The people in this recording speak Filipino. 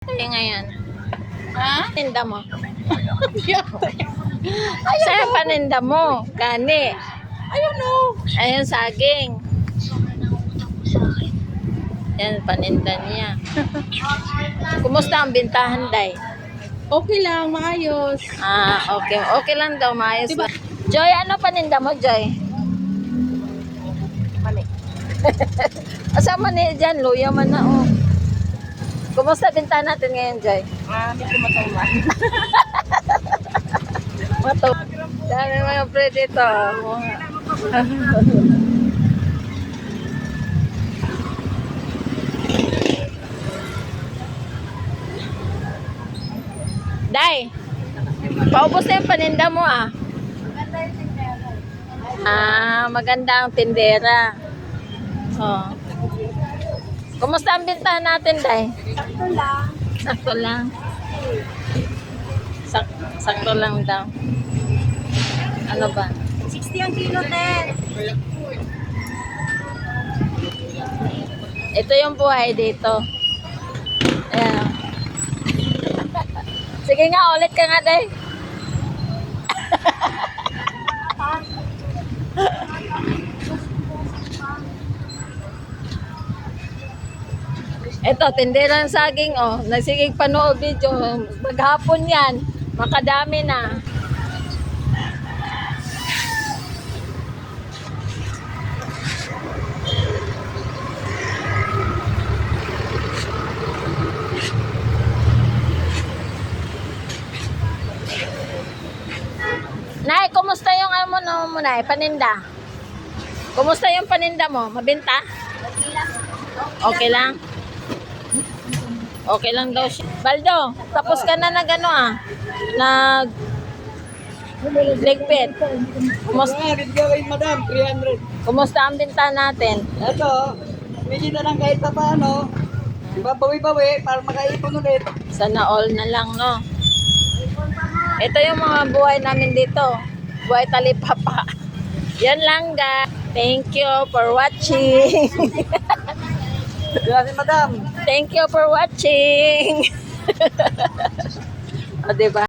Kaya ngayon. Ha? Paninda mo. Saan paninda mo? Gani. Ayun o. Ayun, saging. Yan, paninda niya. Kumusta ang bintahan, Day? Okay lang, maayos. Okay. Okay lang daw, maayos Diba? lang. Joy, ano paninda mo, Joy? Mali. Asama niya dyan, luya man na, oh. Kumusta bintahan natin ngayon, Joy? Medyo matuman. Mato. Dami mga pre dito. Day, paubos na yung paninda mo, ah. Maganda ang tindera. Oh. Kumusta ang bintahan natin, Day? Sakto lang. Sakto lang. Sakto lang daw. Ano ba? 60 ang kilo, ten. Ito yung buhay dito. Ayan. Sige nga, ulit ka nga, Day. Ito, tindera ng saging, oh. Nagsigig panood video. Maghapon yan. Makadami na. Nay, kumusta yung ano mo, Nay? Paninda? Kumusta yung paninda mo? Mabenta? Okay lang? Okay lang daw siya. Baldo, tapos ka na nag ligpit. Kumusta, Gawin madam, 300. kumusta ang binta natin? Ito, medyo na lang kahit pa paano, babawi-bawi para makaipon ulit. Sana all na lang, no? Ito yung mga buhay namin dito. Buhay talipapa. Yan lang, guys. Thank you for watching. Grabe madam. Thank you for watching. O, diba?